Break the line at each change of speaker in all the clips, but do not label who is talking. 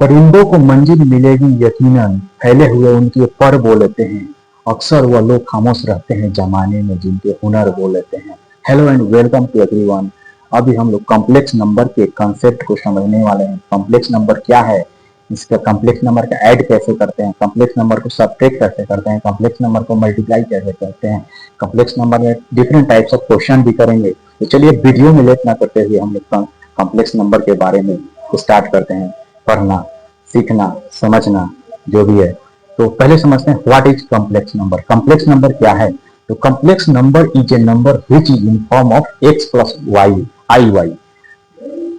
परिंदों को मंजिल मिलेगी यकीनन, फैले हुए उनके पर बोलते हैं। अक्सर वह लोग खामोश रहते हैं जमाने में जिनके हुनर बोलते हैं। Hello and welcome to everyone. अभी हम लोग कॉम्प्लेक्स नंबर के कंसेप्ट को समझने वाले हैं। कॉम्प्लेक्स नंबर क्या है, इसका कॉम्प्लेक्स नंबर का ऐड कैसे करते हैं, कॉम्प्लेक्स नंबर को सब्ट्रैक्ट कैसे करते हैं, कॉम्प्लेक्स नंबर को मल्टीप्लाई कैसे करते हैं, कॉम्प्लेक्स नंबर में डिफरेंट टाइप्स ऑफ क्वेश्चन भी करेंगे। तो चलिए वीडियो में लेट ना करते हुए हम लोग कॉम्प्लेक्स नंबर के बारे में स्टार्ट करते हैं पढ़ना, सीखना, समझना जो भी है। तो पहले समझते हैं what is complex number. Complex number क्या है? तो complex number is a number which is in form of x plus y i y.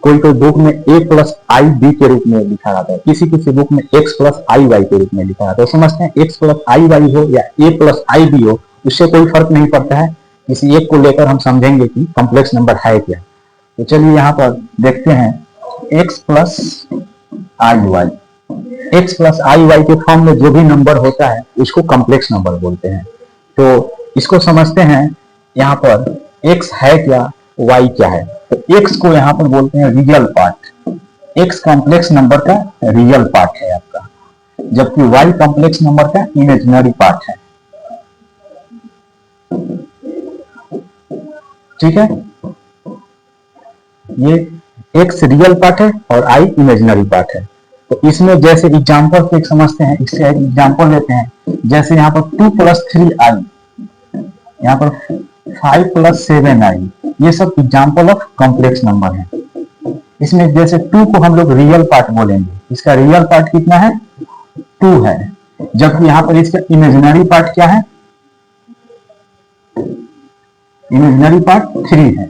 कोई बुक में a प्लस आई बी के रूप में लिखा जाता है, किसी किसी बुक में x प्लस आई वाई के रूप में लिखा जाता है। तो समझते हैं x प्लस आई वाई हो या a प्लस आई बी हो, उससे कोई फर्क नहीं पड़ता है। किसी एक को लेकर हम समझेंगे कि कॉम्प्लेक्स नंबर है क्या। तो चलिए यहाँ पर देखते हैं x प्लस आई वाई। एक्स प्लस आई वाई के फॉर्म में जो भी नंबर होता है उसको कॉम्प्लेक्स नंबर बोलते हैं। तो इसको समझते हैं। यहाँ पर x है क्या, y क्या है। तो x को यहाँ पर बोलते हैं real part. x complex number का रियल पार्ट है आपका, जबकि y कॉम्प्लेक्स नंबर का इमेजिनरी पार्ट है। ठीक है, ये x रियल पार्ट है और i इमेजिनरी पार्ट है। तो इसमें जैसे एग्जाम्पल से एक समझते हैं, इससे एक एग्जाम्पल लेते हैं। जैसे यहाँ पर 2 प्लस 3i, यहाँ पर 5 प्लस 7i, ये सब एग्जाम्पल ऑफ कॉम्प्लेक्स नंबर है। इसमें जैसे 2 को हम लोग रियल पार्ट बोलेंगे, इसका रियल पार्ट कितना है, 2 है, जबकि यहाँ पर इसका इमेजिनरी पार्ट क्या है, इमेजिनरी पार्ट 3 है।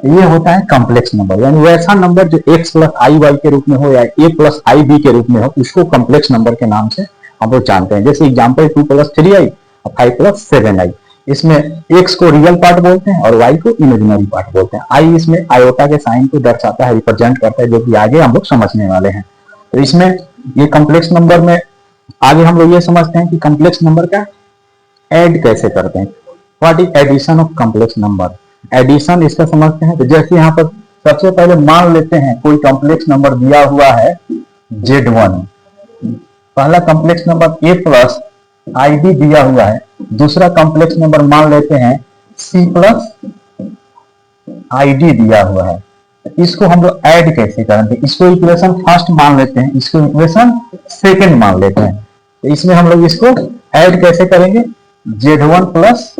ये होता है कॉम्प्लेक्स नंबर, यानी वैसा नंबर जो x प्लस आई वाई के रूप में हो या a प्लस आई बी के रूप में हो, उसको कॉम्प्लेक्स नंबर के नाम से हम लोग जानते हैं। जैसे एग्जांपल 2 प्लस 3i और 5 प्लस 7i। इसमें x को रियल पार्ट बोलते हैं और y को इमेजिनरी पार्ट बोलते हैं। i इसमें आयोटा के साइन को दर्शाता है, रिप्रेजेंट करता है, जो कि आगे हम लोग समझने वाले हैं। तो इसमें ये कॉम्प्लेक्स नंबर में आगे हम लोग ये समझते हैं कि कॉम्प्लेक्स नंबर का ऐड कैसे करते हैं। What is addition of complex number. Addition इसका समझते हैं। तो जैसे यहाँ पर सबसे पहले मान लेते हैं कोई कॉम्प्लेक्स नंबर दिया हुआ है Z1, पहला complex number a plus i b दिया हुआ है, दूसरा कॉम्प्लेक्स नंबर मान लेते हैं c प्लस आई डी दिया हुआ है। इसको हम लोग ऐड कैसे करेंगे, इसको इक्वेशन फर्स्ट मान लेते हैं, इसको इक्वेशन सेकेंड मान लेते हैं। तो इसमें हम लोग इसको ऐड कैसे करेंगे, Z1 प्लस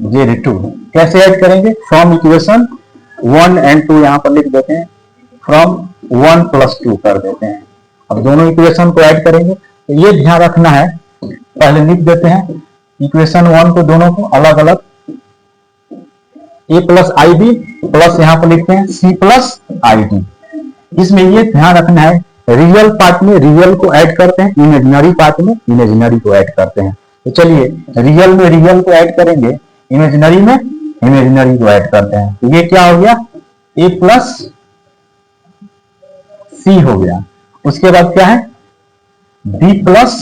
Z2 कैसे ऐड करेंगे, फ्रॉम इक्वेशन 1 एंड 2 यहाँ पर लिख देते हैं, फ्रॉम 1 प्लस 2 कर देते हैं। अब दोनों इक्वेशन को ऐड करेंगे। तो ये ध्यान रखना है, पहले लिख देते हैं इक्वेशन 1 को, दोनों को अलग अलग, a plus i b plus यहाँ पर लिखते हैं c प्लस आई डी। इसमें ये ध्यान रखना है, रियल पार्ट में रियल को ऐड करते हैं, इमेजिनरी पार्ट में इमेजिनरी को ऐड करते हैं। तो चलिए रियल में रियल को ऐड करेंगे, इमेजिनरी में इमेजिनरी को ऐड करते हैं। तो ये क्या हो गया, a प्लस c हो गया। उसके बाद क्या है, b प्लस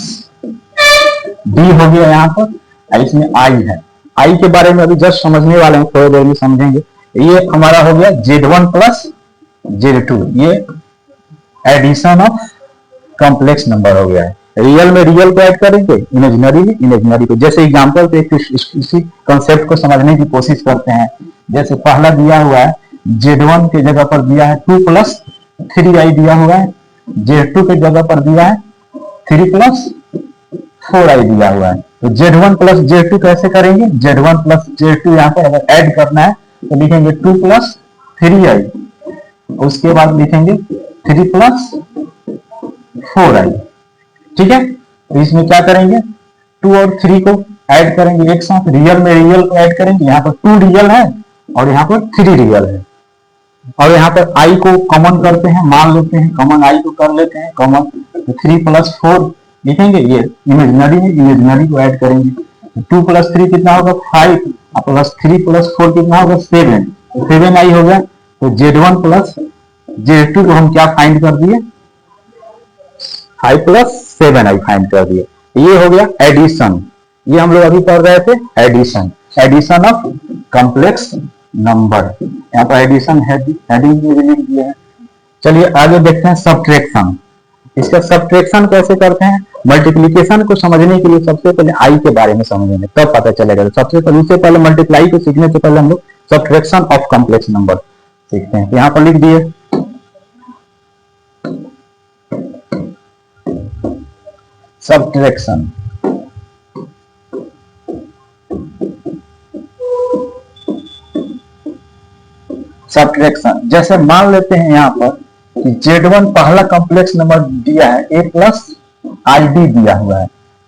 d हो गया यहाँ पर। इसमें i है, i के बारे में अभी जस्ट समझने वाले हैं, थोड़ी देर में समझेंगे। ये हमारा हो गया Z1 प्लस Z2, ये एडिशन ऑफ कॉम्प्लेक्स नंबर हो गया है। रियल में रियल को ऐड करेंगे, इमेजिनरी में इमेजिनरी को। जैसे एग्जांपल पे इसी कंसेप्ट को समझने की कोशिश करते हैं। जैसे पहला दिया हुआ है Z1 के जगह पर दिया है 2 प्लस 3i दिया हुआ है, Z2 के जगह पर दिया है 3 प्लस 4i दिया हुआ है। तो Z1 प्लस Z2 कैसे करेंगे, Z1 प्लस Z2 यहाँ पर अगर ऐड करना है तो लिखेंगे 2 प्लस 3i, उसके बाद लिखेंगे 3 प्लस 4i। ठीक है, तो इसमें क्या करेंगे, 2 और 3 को ऐड करेंगे एक साथ, रियल में रियल को ऐड करेंगे। यहाँ पर 2 रियल है और यहाँ पर 3 रियल है, और यहाँ पर i को कॉमन करते हैं, मान लेते हैं कॉमन, i को कर लेते हैं कॉमन। तो 3 प्लस 4 लिखेंगे, ये इमेजिनरी में इमेजिनरी को ऐड करेंगे। 2 प्लस 3 कितना होगा 5, प्लस 3 प्लस 4 कितना होगा 7, तो 7i हो गया। तो Z1 प्लस Z2 को हम क्या फाइंड कर दिए, 5 प्लस 7i फाइंड कर दिए। ये हो गया एडिशन, ये हम लोग अभी कर रहे थे addition, addition of complex number. यहाँ पर एडिशन हेडिंग में लिख दिया है। चलिए आगे देखते हैं सब्ट्रैक्शन। इसका सब्ट्रैक्शन कैसे करते हैं, मल्टीप्लीकेशन को समझने के लिए सबसे पहले आई के बारे में समझेंगे, तब पता चलेगा। सबसे पहले उससे पहले मल्टीप्लाई को सीखने से पहले हम लोग सब्ट्रैक्शन ऑफ कॉम्प्लेक्स नंबर सीखते हैं। यहाँ पर लिख दिए सब्ट्रैक्शन। सब्ट्रैक्शन जैसे मान लेते हैं यहाँ पर कि Z1 पहला कॉम्प्लेक्स नंबर दिया है a प्लस आई डी दिया हुआ है,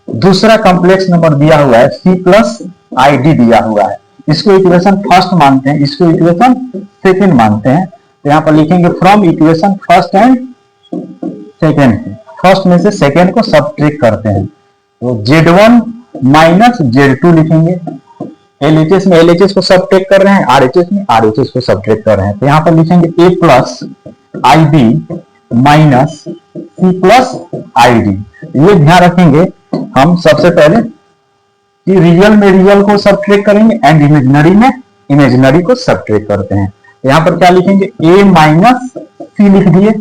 दूसरा कॉम्प्लेक्स नंबर दिया हुआ है c प्लस आई डी दिया हुआ है। इसको इक्वेशन फर्स्ट मानते हैं, इसको इक्वेशन सेकंड मानते हैं। तो यहाँ पर लिखेंगे from equation first and second, first में से सेकंड को सब्ट्रैक्ट करते हैं। तो Z1 माइनस Z2 लिखेंगे, LHS में LHS को सब्ट्रैक्ट कर रहे हैं, RHS में RHS को सब्ट्रैक्ट कर रहे हैं। तो यहाँ पर लिखेंगे a plus i d minus c plus i d. ये ध्यान रखेंगे हम सबसे पहले कि रियल में रियल को सब्ट्रैक्ट करेंगे एंड इमेजिनरी में इमेजिनरी को सब्ट्रैक्ट करते हैं। तो यहाँ पर क्या लिखेंगे a माइनस सी लिख दिए।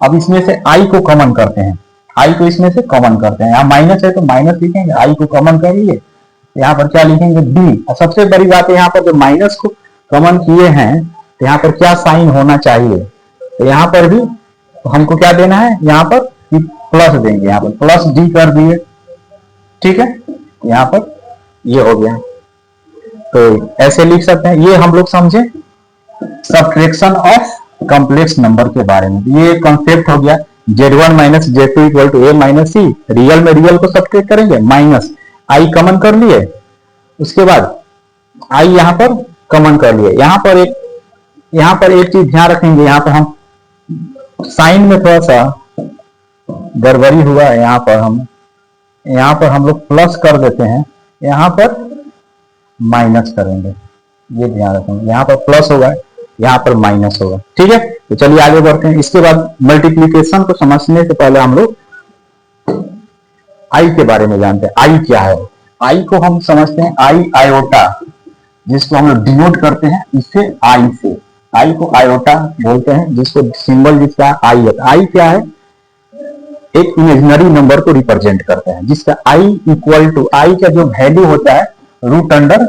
अब इसमें से i को कॉमन करते हैं, i को इसमें से कॉमन करते हैं। यहाँ माइनस है तो माइनस लिखेंगे, i को कॉमन कर लिए। यहाँ पर क्या लिखेंगे b। सबसे बड़ी बात है यहाँ पर जो माइनस को कॉमन किए हैं तो यहाँ पर क्या साइन होना चाहिए, तो यहाँ पर भी हमको क्या देना है, यहाँ पर प्लस देंगे, यहाँ पर प्लस डी कर दिए। ठीक है, यहाँ पर ये हो गया। तो ऐसे लिख सकते हैं। ये हम लोग समझे सब्ट्रैक्शन ऑफ कॉम्प्लेक्स नंबर के बारे में। ये कॉन्सेप्ट हो गया Z1 minus Z2 equal to a minus c. Real में रियल को सब्ट्रैक्ट करेंगे, माइनस आई कॉमन कर लिए, उसके बाद आई यहाँ पर कॉमन कर लिए। यहाँ पर एक चीज ध्यान रखेंगे, यहाँ पर हम साइन में थोड़ा सा गड़बड़ी हुआ है। यहाँ पर हम लोग प्लस कर देते हैं, यहाँ पर माइनस करेंगे, ये ध्यान रखेंगे। यहाँ पर प्लस होगा, यहाँ पर माइनस होगा। ठीक है, तो चलिए आगे बढ़ते हैं। इसके बाद मल्टीप्लीकेशन को समझने से पहले हम लोग आई के बारे में जानते हैं। आई क्या है, आई को हम समझते हैं आई आयोटा, जिसको हम लोग डिनोट करते हैं इससे आई से। आई को आयोटा बोलते हैं, जिसको सिंबल जिसका आई है। आई क्या है, एक इमेजिनरी नंबर को रिप्रेजेंट करते हैं, जिसका आई इक्वल टू, आई का जो वैल्यू होता है रूट अंडर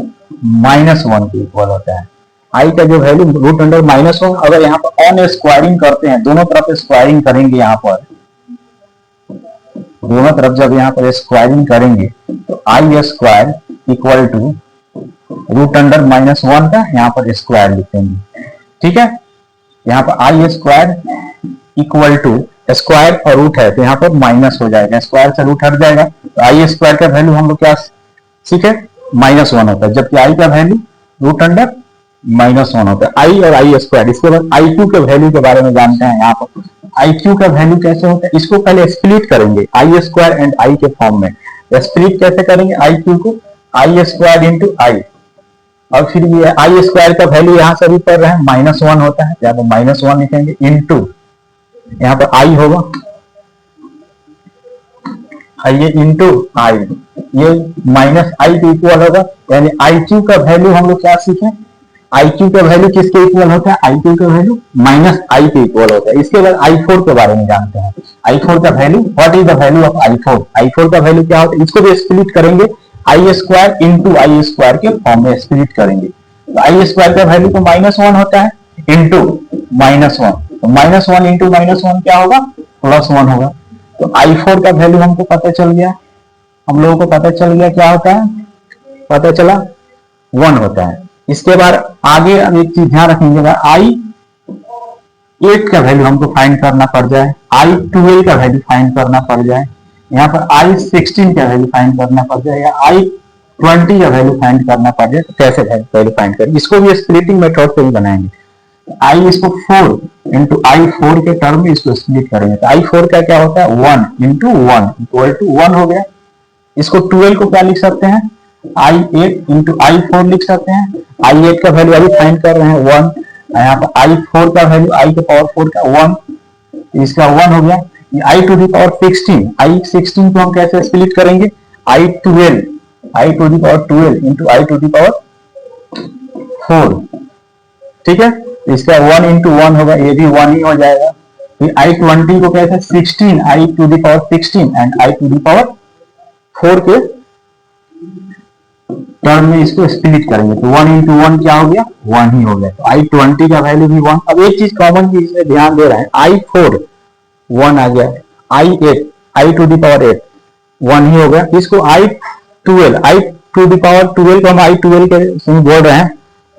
-1 के इक्वल होता है। आई का जो वैल्यू रूट अंडर -1, अगर यहाँ पर ऑन स्क्वायरिंग करते हैं, दोनों तरफ स्क्वायरिंग करेंगे, यहाँ पर दोनों तरफ जब यहाँ पर स्क्वायरिंग करेंगे तो i square equal to root under -1 का यहाँ पर स्क्वायर लिखेंगे। ठीक है, यहाँ पर आई स्क्वायर इक्वल टू, स्क्वायर और रूट है तो यहाँ पर माइनस हो जाएगा, स्क्वायर से रूट हट जाएगा। तो आई स्क्वायर का वैल्यू हम लोग क्या सीखे, -1 होता है, जबकि आई का वैल्यू रूट अंडर -1 होता है। आई और आई स्क्वायर। इसके बाद आई क्यू के वैल्यू के बारे में जानते हैं। यहाँ पर आई क्यू का वैल्यू कैसे होता है, इसको पहले स्प्लिट करेंगे आई स्क्वायर एंड आई के फॉर्म में। स्प्लिट कैसे करेंगे, आई क्यू को आई स्क्वायर इंटू आई, और फिर ये आई स्क्वायर का वैल्यू यहाँ से भी पढ़ रहे हैं -1 होता है, यहाँ पर -1 लिखेंगे इंटू, यहाँ पर आई होगा, ये इंटू आई, ये माइनस आई के इक्वल होगा। यानी आई क्यू का वैल्यू हम लोग क्या सीखे, आई क्यू का वैल्यू किसके इक्वल होता है, आई क्यू का वैल्यू माइनस आई के इक्वल होता है। इसके बाद आई फोर के बारे में जानते हैं। आई फोर का value, what is the value of I four, I four का वैल्यू क्या होता है, इसको भी स्प्लिट करेंगे, आई स्क्वायर इंटू आई स्क्वायर के फॉर्म में स्प्लिट करेंगे। तो आई स्क्वायर का वैल्यू तो -1 होता है इंटू -1, तो -1 इंटू -1 क्या होगा, +1 होगा। तो आई फोर का वैल्यू हमको पता चल गया, हम लोगों को पता चल गया क्या होता है, पता चला 1 होता है। इसके बाद आगे अब एक चीज ध्यान रखेंगे, आई 8 का वैल्यू हमको फाइंड करना पड़ जाए, आई 12 का वैल्यू फाइंड करना पड़ जाए, यहाँ पर आई 16 का वैल्यू फाइंड करना पड़ जाए, या आई 20 का वैल्यू फाइंड करना पड़ जाए, तो कैसे वैल्यू फाइंड करें, इसको भी स्प्लिटिंग मेथड से ही बनाएंगे। आई इसको 4 इंटू आई 4 के टर्म में इसको स्प्लिट करेंगे, तो आई 4 का क्या होता है 1 इंटू 1 इक्वल टू 1 हो गया। इसको 12 को क्या लिख सकते हैं, आई 8 इंटू आई 4 लिख सकते हैं। आई 8 का वैल्यू अभी फाइंड कर रहे हैं 1, यहाँ पर आई 4 का वैल्यू आई के पावर 4 का 1, इसका 1 हो गया। आई टू दी पावर 16, आई 16 को हम कैसे स्प्लिट करेंगे, i 12 to the power 12 into i to the power 4। ठीक है, इसका 1 इंटू 1 होगा, ये भी 1 ही हो जाएगा। फिर I20 को कैसे 16 I to the power 16 and I to the power 4 के टर्म में इसको स्प्लिट करेंगे तो 1 इंटू 1 क्या हो गया 1 ही हो गया। तो I20 का वैल्यू भी 1। अब एक चीज कॉमन चीज में ध्यान दे रहे हैं I4 1 आ गया, I8 I to the power 8 1 ही हो गया। इसको I टू द पावर 12 को हम I12 के बोल रहे हैं,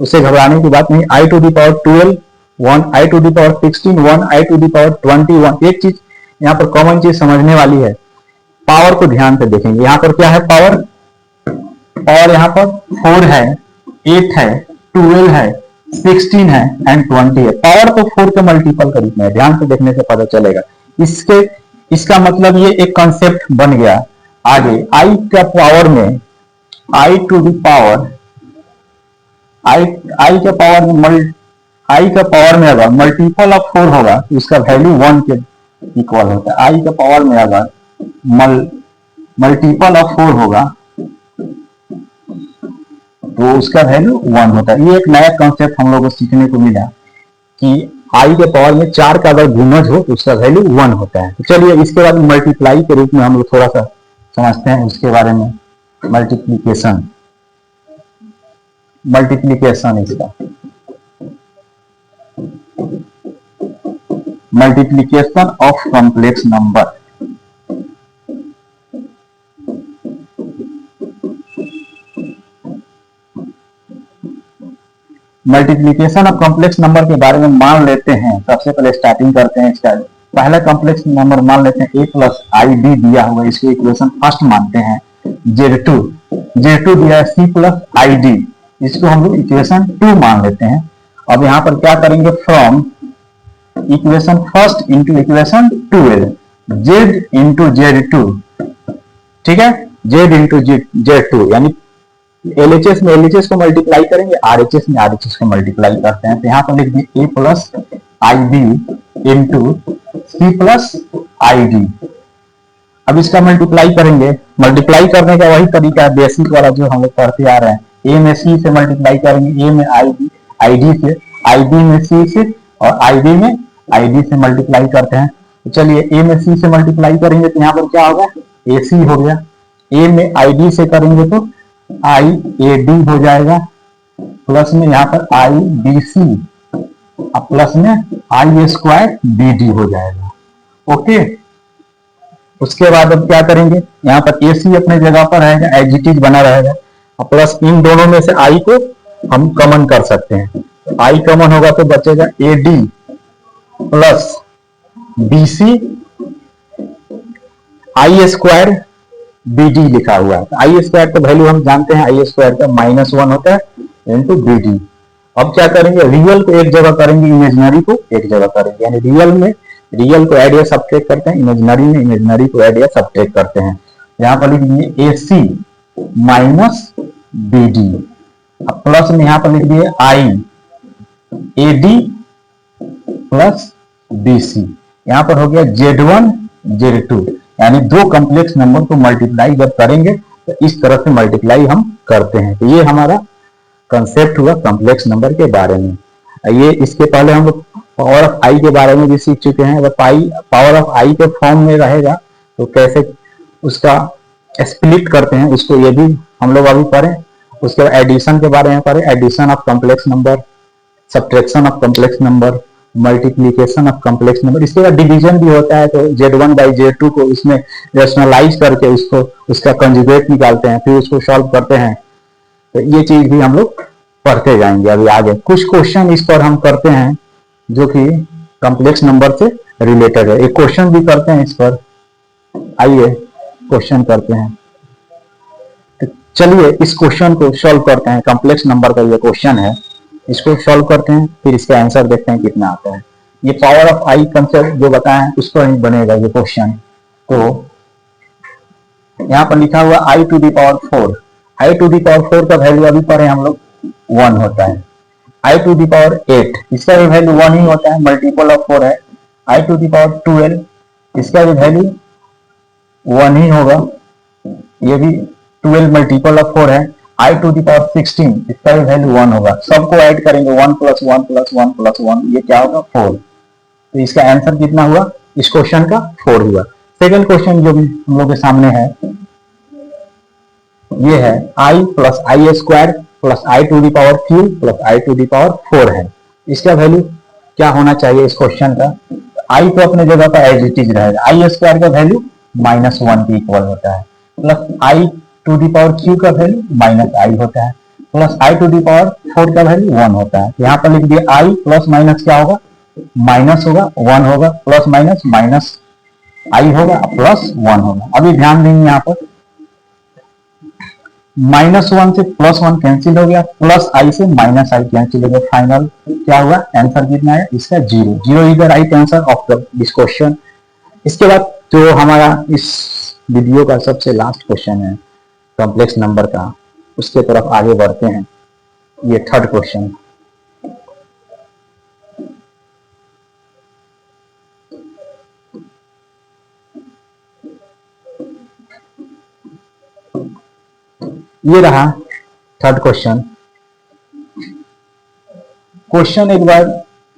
उससे घबराने की बात नहीं। I to the power 12 1 I to the power 16 1 I to the power 21। एक चीज यहाँ पर कॉमन चीज समझने वाली है, पावर को ध्यान से देखेंगे। यहाँ पर क्या है पावर, और यहाँ पर 4 है 8 है 12 है 16 है एंड 20 है। पावर तो 4 के मल्टीपल के रूप में है, ध्यान से देखने से पता चलेगा। इसका मतलब ये एक कॉन्सेप्ट बन गया। आगे I का पावर में I to the power I के पावर में अगर मल्टीपल ऑफ 4 होगा तो इसका वैल्यू 1 के इक्वल होता है। I के पावर में अगर मल्टीपल ऑफ 4 होगा तो उसका वैल्यू 1 होता है। ये एक नया कॉन्सेप्ट हम लोगों को सीखने को मिला कि I के पावर में 4 का अगर गुणज हो तो उसका वैल्यू 1 होता है। तो चलिए इसके बाद मल्टीप्लाई के रूप में हम लोग थोड़ा सा समझते हैं उसके बारे में। मल्टीप्लीकेशन इसका multiplication of complex number. Multiplication of complex number के बारे में मान लेते हैं। सबसे पहले स्टार्टिंग करते हैं इसका। पहला कॉम्प्लेक्स नंबर मान लेते हैं a प्लस आई डी दिया हुआ, इसको इक्वेशन फर्स्ट मानते हैं। Z2 दिया है c प्लस आई डी, इसको हम लोग इक्वेशन 2 मान लेते हैं। अब यहाँ पर क्या करेंगे, from equation first into equation 12 z into Z2, ठीक है, z इंटू Z2 यानी LHS में LHS को मल्टीप्लाई करेंगे, RHS में RHS को मल्टीप्लाई करते हैं। तो यहाँ पर लिख दिए a plus i d into c plus i d. अब इसका मल्टीप्लाई करेंगे, मल्टीप्लाई करने का वही तरीका है बेसिक वाला जो हम लोग करते आ रहे हैं। a में c से मल्टीप्लाई करेंगे, a में आई डी से, आई डी में c से और आई डी में आई डी से मल्टीप्लाई करते हैं। तो चलिए a में c से मल्टीप्लाई करेंगे तो यहाँ पर क्या होगा, AC हो गया। a में आई डी से करेंगे तो IAD हो जाएगा, प्लस में यहाँ पर IBC अब प्लस में I² हो जाएगा। ओके, उसके बाद अब क्या करेंगे, यहाँ पर AC अपने जगह पर रहेगा, एज इट इज बना रहेगा, और प्लस इन दोनों में से I को हम कॉमन कर सकते हैं। तो I कॉमन होगा तो बचेगा AD plus BC I² BD लिखा हुआ है। I² का वैल्यू हम जानते हैं, I² का -1 होता है इंटू BD। अब क्या करेंगे, रियल को एक जगह करेंगे, इमेजिनरी को एक जगह करेंगे, यानी रियल को ऐड या सब्ट्रैक्ट करते हैं, इमेजिनरी में इमेजिनरी को ऐड या सब्ट्रैक्ट करते हैं। यहाँ पर लिख दिए AC माइनस BD, अब प्लस में यहाँ पर लिख दिए IAD प्लस BC। यहाँ पर हो गया Z1 Z2, यानी दो कॉम्प्लेक्स नंबर को मल्टीप्लाई जब करेंगे तो इस तरह से मल्टीप्लाई हम करते हैं। तो ये हमारा कंसेप्ट हुआ कॉम्प्लेक्स नंबर के बारे में। ये इसके पहले हम लोग पावर ऑफ आई के बारे में भी सीख चुके हैं। अगर पावर ऑफ आई के फॉर्म में रहेगा तो कैसे उसका स्प्लिट करते हैं, उसको ये भी हम लोग अभी पढ़े। उसके बाद एडिशन के बारे में पढ़े, addition of complex number, subtraction of complex number, multiplication of complex number. इसके बाद डिवीजन भी होता है, तो Z1 बाई Z2 को इसमें रेशनलाइज करके उसको उसका कंजुगेट निकालते हैं, फिर उसको सॉल्व करते हैं। तो ये चीज भी हम लोग पढ़ते जाएंगे अभी आगे। कुछ क्वेश्चन इस पर हम करते हैं जो कि कॉम्प्लेक्स नंबर से रिलेटेड है। एक क्वेश्चन भी करते हैं इस पर, आइए क्वेश्चन करते हैं। तो चलिए इस क्वेश्चन को सॉल्व करते हैं। कॉम्प्लेक्स नंबर का ये क्वेश्चन है, इसको सॉल्व करते हैं, फिर इसका आंसर देखते हैं कितना आता है। ये पावर ऑफ आई कंसेप्ट जो बताया उस पर ही बनेगा ये क्वेश्चन। तो यहाँ पर लिखा हुआ i to the power 4, i to the power 4 का वैल्यू अभी पढ़े हम लोग 1 होता है। आई टू दी पावर 8, इसका भी वैल्यू 1 ही होता है, मल्टीपल ऑफ 4 है। आई टू दी पावर 12, इसका भी वैल्यू 1 ही होगा, ये भी 12 मल्टीपल ऑफ 4 है। आई टू दी पावर 16, इसका भी वैल्यू 1 होगा। सबको ऐड करेंगे 1 प्लस 1 प्लस 1 प्लस 1, ये क्या होगा 4। तो इसका आंसर कितना हुआ इस क्वेश्चन का 4 हुआ। सेकंड क्वेश्चन जो भी हम लोग के सामने है ये है i plus i square plus i to the power cube plus i to the power 4 है। इसका वैल्यू क्या होना चाहिए इस क्वेश्चन का? आई तो अपने जगह पर एज इट इज रहेगा, आई स्क्वायर का वैल्यू -1 के इक्वल होता है, plus i to the power q का वैल्यू -i होता है, plus i to the power 4 का वैल्यू 1 होता है। यहाँ पर लिख दिया आई प्लस माइनस क्या होगा, माइनस होगा, 1 होगा, प्लस माइनस माइनस आई होगा प्लस 1 होगा। अभी ध्यान देंगे यहाँ पर -1 से +1 कैंसिल हो गया, प्लस आई से -i कैंसिल हो गया, फाइनल क्या हुआ आंसर कितना है इसका 0। 0 is the right answer of this question. इसके बाद जो हमारा इस वीडियो का सबसे लास्ट क्वेश्चन है कॉम्प्लेक्स नंबर का, उसके तरफ आगे बढ़ते हैं। ये थर्ड क्वेश्चन ये रहा थर्ड क्वेश्चन। क्वेश्चन एक बार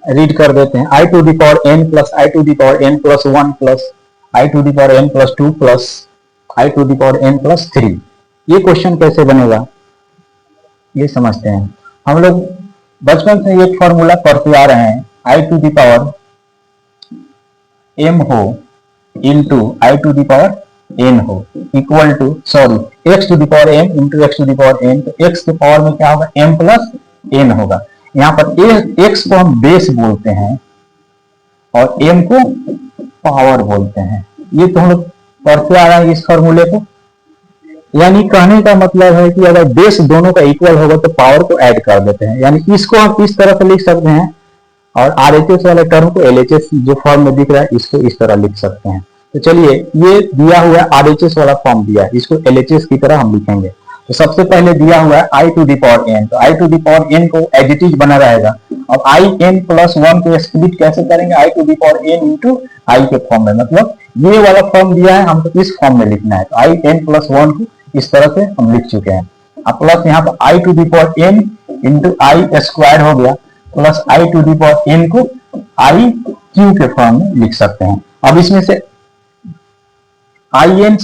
रीड कर देते हैं। I to the power n plus i to the power n plus 1 plus i to the power n plus 2 plus i to the power n plus 3। ये question कैसे बनेगा ये समझते हैं। हम लोग बचपन से एक फॉर्मूला पढ़ते आ रहे हैं, i to the power m हो into i to the power n हो equal to sorry x to the power m into x to the power n। तो x के पावर में क्या होगा m प्लस n होगा। यहाँ पर x को हम बेस बोलते हैं और m को पावर बोलते हैं। ये तो हम लोग पढ़ते आ रहे हैं इस फॉर्मूले को। यानी कहने का मतलब है कि अगर बेस दोनों का इक्वल होगा तो पावर को ऐड कर देते हैं। यानी इसको हम इस तरह से लिख सकते हैं और RHS वाले टर्म को LHS जो फॉर्म में दिख रहा है इसको इस तरह लिख सकते हैं। तो चलिए ये दिया हुआ है RHS वाला फॉर्म दिया है, इसको LHS की तरह हम लिखेंगे। तो सबसे पहले दिया हुआ है आई टू दी पावर n, तो i to the power n को एज इट इज बना रहेगा। अब आई n प्लस 1 को स्प्लिट कैसे करेंगे i to the power n into i के फॉर्म में, मतलब ये वाला फॉर्म दिया है हमको इस फॉर्म में लिखना है। तो आई n प्लस 1 को इस तरह से हम लिख चुके हैं। अब प्लस यहाँ पर i to the power n into i square हो गया, plus i to the power n को आई क्यू के फॉर्म में लिख सकते हैं। अब इसमें से in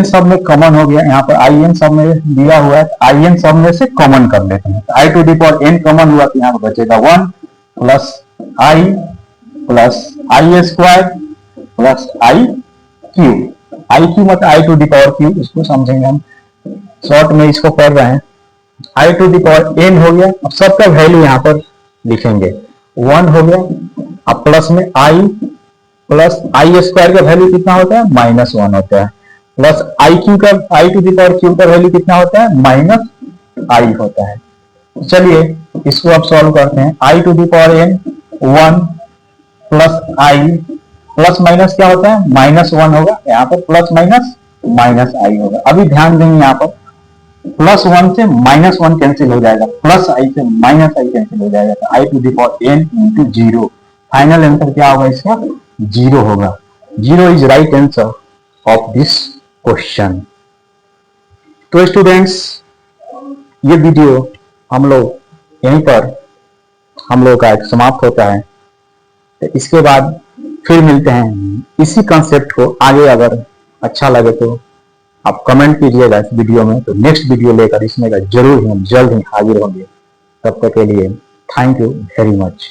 सब में कॉमन हो गया, यहाँ पर in सब में दिया हुआ है, in सब में से कॉमन कर लेते हैं। I to the power n common हुआ तो यहाँ पर बचेगा 1 plus i square plus i cube मतलब i to the power cube. इसको समझेंगे हम, शॉर्ट में इसको पढ़ रहे हैं। I to the power n हो गया, अब सबका वैल्यू यहाँ पर लिखेंगे 1 हो गया, अब प्लस में आई प्लस आई स्क्वायर का वैल्यू कितना होता है -1 होता है, प्लस आई क्यू का आई टू दी पावर क्यू का वैल्यू कितना होता है -i होता है। चलिए इसको अब सॉल्व करते हैं। I to the power n 1 plus i plus minus क्या होता है -1 होगा, यहाँ पर प्लस माइनस आई होगा। अभी ध्यान देंगे यहाँ पर +1 से -1 कैंसिल हो जाएगा, प्लस आई से -i कैंसिल हो जाएगा, तो i to the power n into 0। Final answer क्या होगा इसका 0 होगा। 0 is right answer of this question. तो स्टूडेंट्स ये वीडियो हम लोग यहीं पर हम लोग का एक समाप्त होता है। तो इसके बाद फिर मिलते हैं इसी कंसेप्ट को आगे। अगर अच्छा लगे तो आप कमेंट कीजिएगा इस वीडियो में, तो नेक्स्ट वीडियो लेकर इसमें जरूर हम जल्द ही हाजिर होंगे। तब तक के लिए थैंक यू वेरी मच।